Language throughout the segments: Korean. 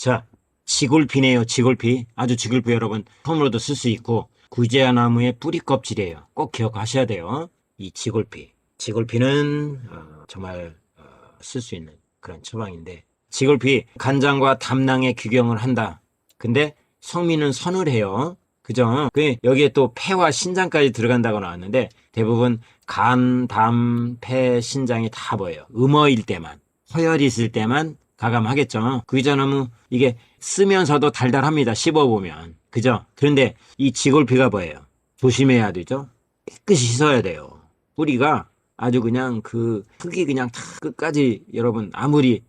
자, 지골피네요. 지골피. 아주 지골피 여러분 솜으로도 쓸 수 있고 구제화 나무의 뿌리 껍질이에요. 꼭 기억하셔야 돼요. 이 지골피. 지골피는 정말 쓸 수 있는 그런 처방인데 지골피 간장과 담낭에 규경을 한다. 근데 성미는 서늘해요. 그죠? 여기에 또 폐와 신장까지 들어간다고 나왔는데 대부분 간, 담, 폐, 신장이 다 뭐예요? 음어일 때만, 허열이 있을 때만 가감하겠죠. 구기자나무 이게 쓰면서도 달달합니다. 씹어보면. 그죠? 그런데 이 지골피가 뭐예요? 조심해야 되죠? 깨끗이 씻어야 돼요. 뿌리가 아주 그냥 그 흙이 그냥 다 끝까지 여러분 아무리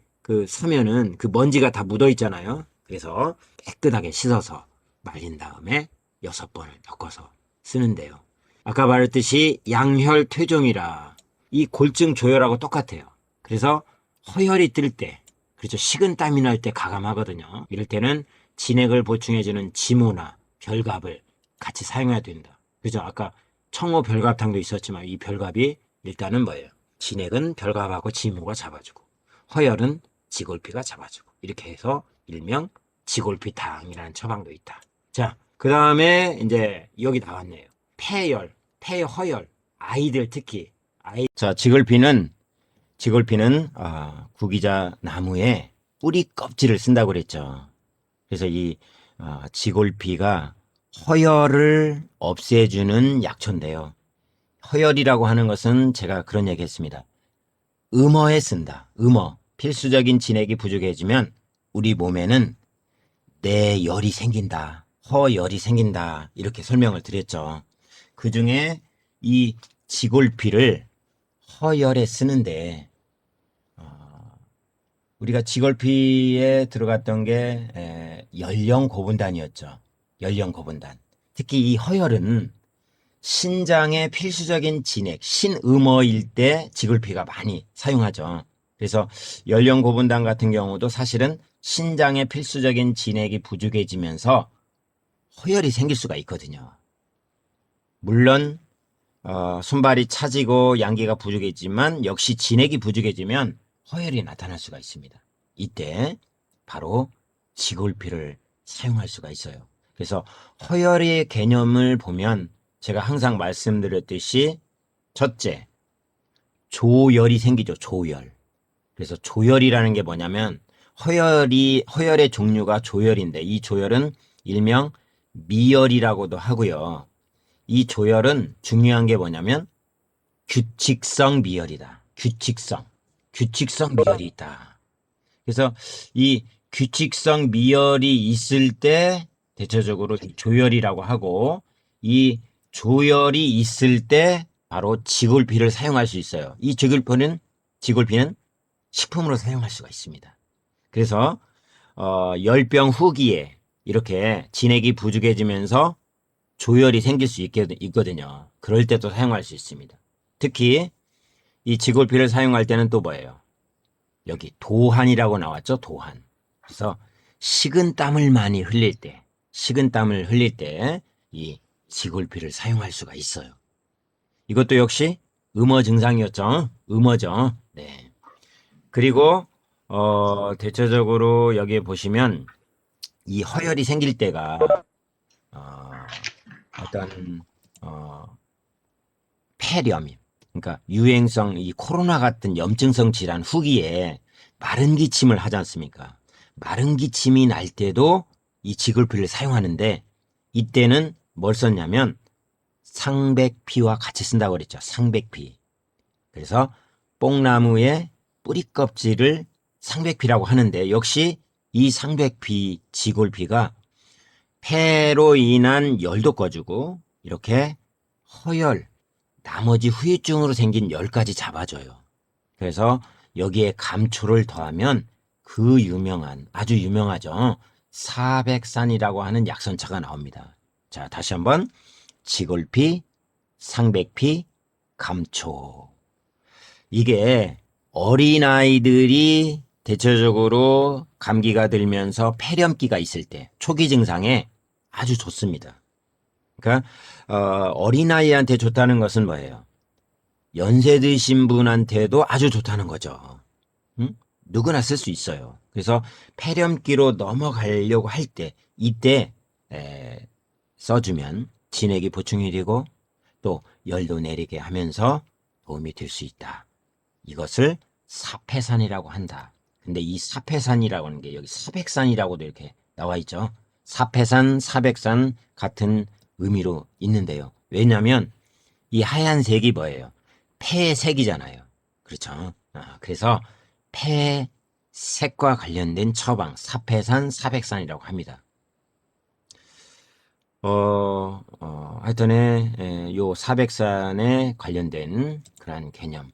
사면은 그 먼지가 다 묻어 있잖아요. 그래서 깨끗하게 씻어서 말린 다음에 6번을 엮어서 쓰는데요. 아까 말했듯이 양혈퇴종이라 이 골증 조혈하고 똑같아요. 그래서 허혈이 뜰 때, 그렇죠. 식은땀이 날 때 가감하거든요. 이럴 때는 진액을 보충해주는 지모나 별갑을 같이 사용해야 된다. 그죠? 아까 청호 별갑탕도 있었지만 이 별갑이 일단은 뭐예요? 진액은 별갑하고 지모가 잡아주고 허혈은 지골피가 잡아주고 이렇게 해서 일명 지골피탕이라는 처방도 있다. 자, 그 다음에 이제 여기 나왔네요. 폐열, 폐허열, 아이들 특히 자, 지골피는 구기자 나무의 뿌리 껍질을 쓴다고 그랬죠. 그래서 이 지골피가 허열을 없애주는 약초인데요. 허열이라고 하는 것은 제가 그런 얘기 했습니다. 음어에 쓴다. 음어. 필수적인 진액이 부족해지면 우리 몸에는 뇌열이 생긴다. 허열이 생긴다. 이렇게 설명을 드렸죠. 그 중에 이 지골피를 허열에 쓰는데 우리가 지골피에 들어갔던 게 연령 고분단이었죠. 연령 고분단. 특히 이 허열은 신장의 필수적인 진액, 신음어일 때 지골피가 많이 사용하죠. 그래서 연령 고분단 같은 경우도 사실은 신장의 필수적인 진액이 부족해지면서 허열이 생길 수가 있거든요. 물론 손발이 차지고 양기가 부족해지만 역시 진액이 부족해지면 허열이 나타날 수가 있습니다. 이때 바로 지골피를 사용할 수가 있어요. 그래서 허열의 개념을 보면 제가 항상 말씀드렸듯이 첫째, 조열이 생기죠. 조열. 그래서 조열이라는 게 뭐냐면 허열의 종류가 조열인데 이 조열은 일명 미열이라고도 하고요. 이 조열은 중요한 게 뭐냐면 규칙성 미열이다. 규칙성 미열이 있다. 그래서 이 규칙성 미열이 있을 때 대체적으로 조열이라고 하고 이 조열이 있을 때 바로 지골피를 사용할 수 있어요. 이 지골피는 식품으로 사용할 수가 있습니다. 그래서 열병 후기에 이렇게 진액이 부족해지면서 조열이 생길 수 있거든요. 그럴 때도 사용할 수 있습니다. 특히 이 지골피를 사용할 때는 또 뭐예요? 여기 도한이라고 나왔죠. 도한. 그래서 식은땀을 많이 흘릴 때 이 지골피를 사용할 수가 있어요. 이것도 역시 음어 증상이었죠. 음어죠. 네. 그리고 대체적으로 여기에 보시면 이 허열이 생길 때가 어떤 폐렴, 그러니까 유행성 이 코로나 같은 염증성 질환 후기에 마른 기침을 하지 않습니까? 마른 기침이 날 때도 이 지골피를 사용하는데 이때는 뭘 썼냐면 상백피와 같이 쓴다고 그랬죠. 상백피. 그래서 뽕나무의 뿌리 껍질을 상백피라고 하는데 역시 이 상백피 지골피가 폐로 인한 열도 꺼주고 이렇게 허열, 나머지 후유증으로 생긴 열까지 잡아줘요. 그래서 여기에 감초를 더하면 그 아주 유명하죠. 사백산이라고 하는 약선차가 나옵니다. 자, 다시 한번 지골피, 상백피, 감초. 이게 어린아이들이 대체적으로 감기가 들면서 폐렴기가 있을 때 초기 증상에 아주 좋습니다. 그러니까 어린아이한테 좋다는 것은 뭐예요? 연세 드신 분한테도 아주 좋다는 거죠. 응? 누구나 쓸 수 있어요. 그래서 폐렴기로 넘어가려고 할 때 이때 써주면 진액이 보충이 되고 또 열도 내리게 하면서 도움이 될 수 있다. 이것을 사패산이라고 한다. 근데 이 사패산이라고 하는 게 여기 사백산이라고도 이렇게 나와 있죠. 사패산, 사백산 같은 의미로 있는데요. 왜냐하면 이 하얀색이 뭐예요? 폐의 색이잖아요. 그렇죠. 그래서 폐의 색과 관련된 처방, 사패산, 사백산이라고 합니다. 하여튼에 요 사백산에 관련된 그러한 개념,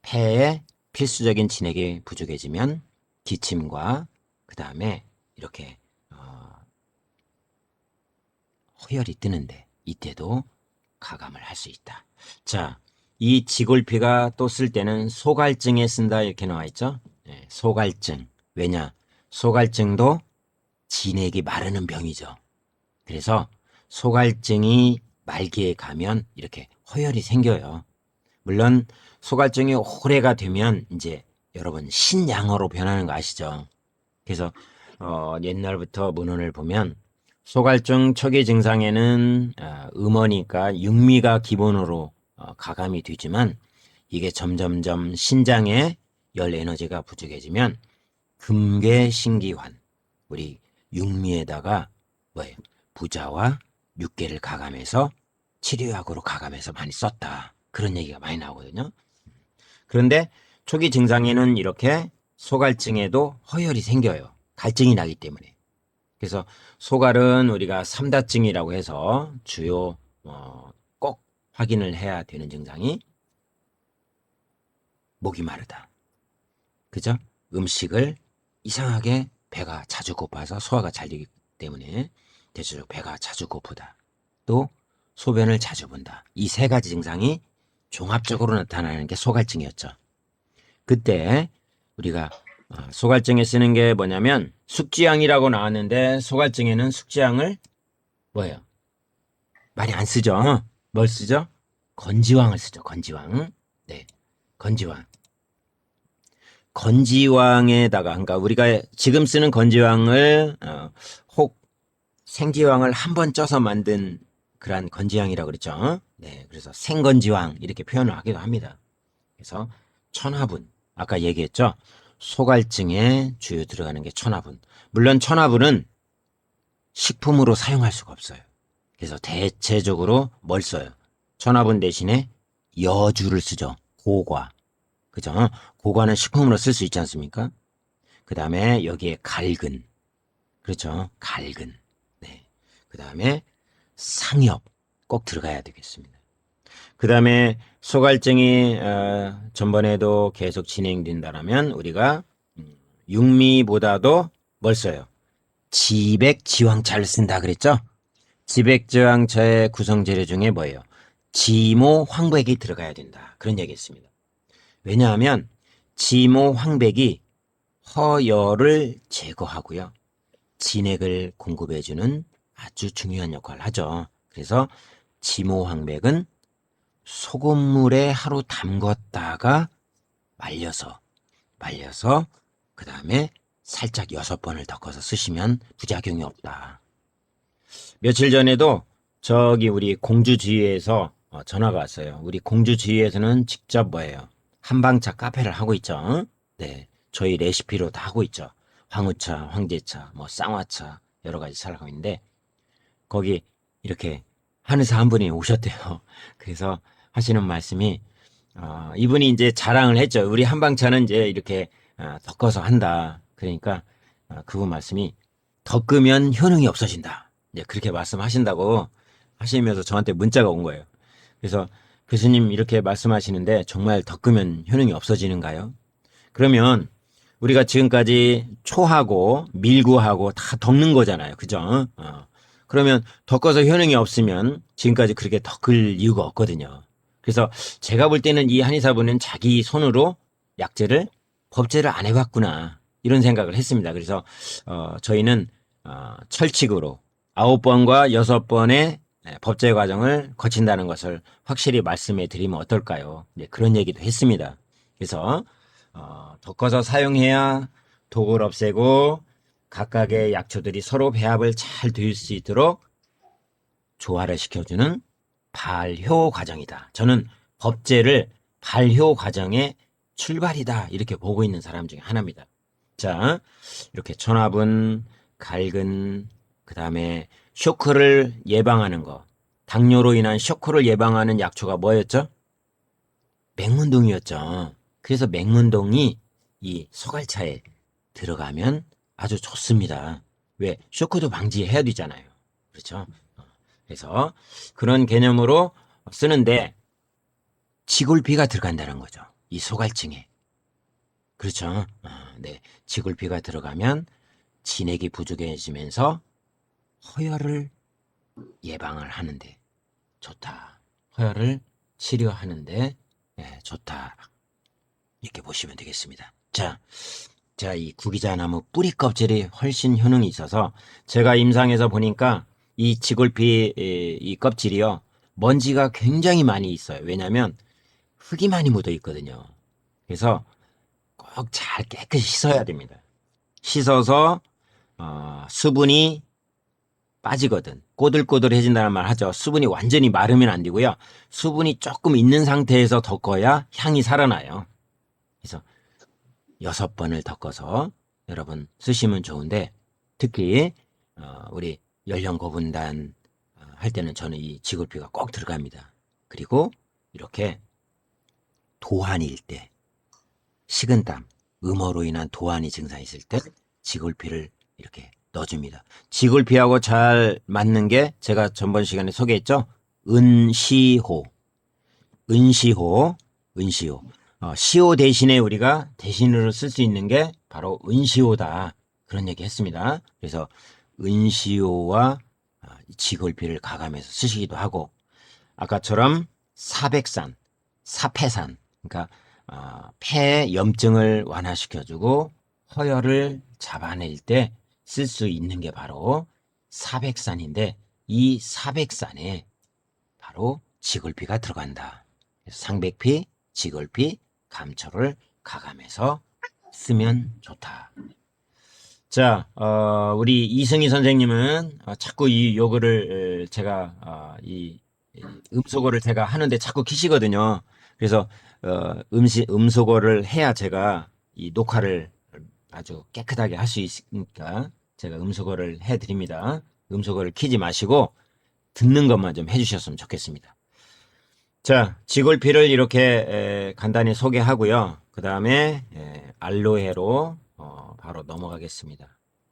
폐의 필수적인 진액이 부족해지면 기침과 그 다음에 이렇게 허열이 뜨는데 이때도 가감을 할 수 있다. 자, 이 지골피가 또 쓸 때는 소갈증에 쓴다 이렇게 나와 있죠. 네, 소갈증. 왜냐? 소갈증도 진액이 마르는 병이죠. 그래서 소갈증이 말기에 가면 이렇게 허열이 생겨요. 물론 소갈증이 오래가 되면 이제 여러분 신양어로 변하는 거 아시죠? 그래서 옛날부터 문헌을 보면 소갈증 초기 증상에는 음어니까 육미가 기본으로 가감이 되지만 이게 점점점 신장에 열 에너지가 부족해지면 금괴신기환, 우리 육미에다가 뭐예요? 부자와 육계를 가감해서 치료약으로 가감해서 많이 썼다. 그런 얘기가 많이 나오거든요. 그런데 초기 증상에는 이렇게 소갈증에도 허열이 생겨요. 갈증이 나기 때문에. 그래서 소갈은 우리가 삼다증이라고 해서 주요 꼭 확인을 해야 되는 증상이 목이 마르다. 그죠? 음식을 이상하게 배가 자주 고파서 소화가 잘 되기 때문에 대체로 배가 자주 고프다. 또 소변을 자주 본다. 이 세 가지 증상이 종합적으로 나타나는 게 소갈증이었죠. 그때 우리가 소갈증에 쓰는 게 뭐냐면 숙지향이라고 나왔는데 소갈증에는 숙지향을 뭐예요? 많이 안 쓰죠. 뭘 쓰죠? 건지황을 쓰죠. 건지황. 네, 건지황. 건지황에다가 그러니까 우리가 지금 쓰는 건지황을 혹 생지황을 한번 쪄서 만든 그러한 건지황이라고 그랬죠. 네, 그래서 생건지황 이렇게 표현을 하기도 합니다. 그래서 천화분 아까 얘기했죠. 소갈증에 주요 들어가는 게 천화분. 물론 천화분은 식품으로 사용할 수가 없어요. 그래서 대체적으로 뭘 써요? 천화분 대신에 여주를 쓰죠. 고과. 그죠? 고과는 식품으로 쓸 수 있지 않습니까? 그 다음에 여기에 갈근. 그렇죠? 갈근. 네. 그 다음에 상엽 꼭 들어가야 되겠습니다. 그 다음에 소갈증이 전번에도 계속 진행된다면 우리가 육미보다도 뭘 써요? 지백지황차를 쓴다 그랬죠? 지백지황차의 구성재료 중에 뭐예요? 지모 황백이 들어가야 된다. 그런 얘기했습니다. 왜냐하면 지모 황백이 허열을 제거하고요. 진액을 공급해주는 아주 중요한 역할을 하죠. 그래서 지모 황백은 소금물에 하루 담궜다가 말려서 그 다음에 살짝 6번을 덮어서 쓰시면 부작용이 없다. 며칠 전에도 저기 우리 공주지휘에서 전화가 왔어요. 우리 공주지휘에서는 직접 뭐예요? 한방차 카페를 하고 있죠. 네, 저희 레시피로 다 하고 있죠. 황우차, 황제차, 뭐 쌍화차 여러 가지 차를 하고 있는데 거기 이렇게 한의사 한 분이 오셨대요. 그래서 하시는 말씀이 이분이 이제 자랑을 했죠. 우리 한방차는 이제 이렇게 덮어서 한다. 그러니까 그분 말씀이 덮으면 효능이 없어진다. 이제 그렇게 말씀하신다고 하시면서 저한테 문자가 온 거예요. 그래서 교수님 이렇게 말씀하시는데 정말 덮으면 효능이 없어지는가요? 그러면 우리가 지금까지 초하고 밀구하고 다 덮는 거잖아요. 그죠? 그러면 덮어서 효능이 없으면 지금까지 그렇게 덮을 이유가 없거든요. 그래서 제가 볼 때는 이 한의사분은 자기 손으로 약재를 법제를 안 해봤구나 이런 생각을 했습니다. 그래서 저희는 철칙으로 9번과 6번의 법제 과정을 거친다는 것을 확실히 말씀해 드리면 어떨까요? 네, 그런 얘기도 했습니다. 그래서 덮어서 사용해야 독을 없애고 각각의 약초들이 서로 배합을 잘 될 수 있도록 조화를 시켜주는 발효 과정이다. 저는 법제를 발효 과정의 출발이다 이렇게 보고 있는 사람 중에 하나입니다. 자, 이렇게 천합은 갈근, 그 다음에 쇼크를 예방하는 거, 당뇨로 인한 쇼크를 예방하는 약초가 뭐였죠? 맹문동이었죠. 그래서 맹문동이 이 소갈차에 들어가면 아주 좋습니다. 왜? 쇼크도 방지해야 되잖아요. 그렇죠? 그래서 그런 개념으로 쓰는데 지골피가 들어간다는 거죠. 이 소갈증에. 그렇죠? 네. 지골피가 들어가면 진액이 부족해지면서 허혈을 예방을 하는데 좋다. 허혈을 치료하는데 좋다. 이렇게 보시면 되겠습니다. 자, 이 구기자나무 뿌리 껍질이 훨씬 효능이 있어서 제가 임상에서 보니까 이 지골피 이 껍질이요. 먼지가 굉장히 많이 있어요. 왜냐하면 흙이 많이 묻어 있거든요. 그래서 꼭 잘 깨끗이 씻어야 됩니다. 씻어서 수분이 빠지거든. 꼬들꼬들해진다는 말 하죠. 수분이 완전히 마르면 안 되고요. 수분이 조금 있는 상태에서 덮어야 향이 살아나요. 그래서 6번을 덮어서 여러분 쓰시면 좋은데 특히 우리 연령 고분단 할 때는 저는 이 지골피가 꼭 들어갑니다. 그리고 이렇게 도한일 때 식은땀, 음호로 인한 도한이 증상이 있을 때 지골피를 이렇게 넣어줍니다. 지골피하고 잘 맞는 게 제가 전번 시간에 소개했죠. 은시호. 시호 대신에 우리가 대신으로 쓸 수 있는 게 바로 은시호다. 그런 얘기 했습니다. 그래서 은시호와 지골피를 가감해서 쓰시기도 하고 아까처럼 사백산, 사패산 그러니까 폐 염증을 완화시켜주고 허혈을 잡아낼 때 쓸 수 있는 게 바로 사백산인데 이 사백산에 바로 지골피가 들어간다. 상백피, 지골피, 감초를 가감해서 쓰면 좋다. 자, 우리 이승희 선생님은 자꾸 이 요거를 제가 이 음소거를 제가 하는데 자꾸 키시거든요. 그래서 음소거를 해야 제가 이 녹화를 아주 깨끗하게 할 수 있으니까 제가 음소거를 해드립니다. 음소거를 키지 마시고 듣는 것만 좀 해주셨으면 좋겠습니다. 자, 지골피를 이렇게 간단히 소개하고요. 그 다음에 알로에로 바로 넘어가겠습니다.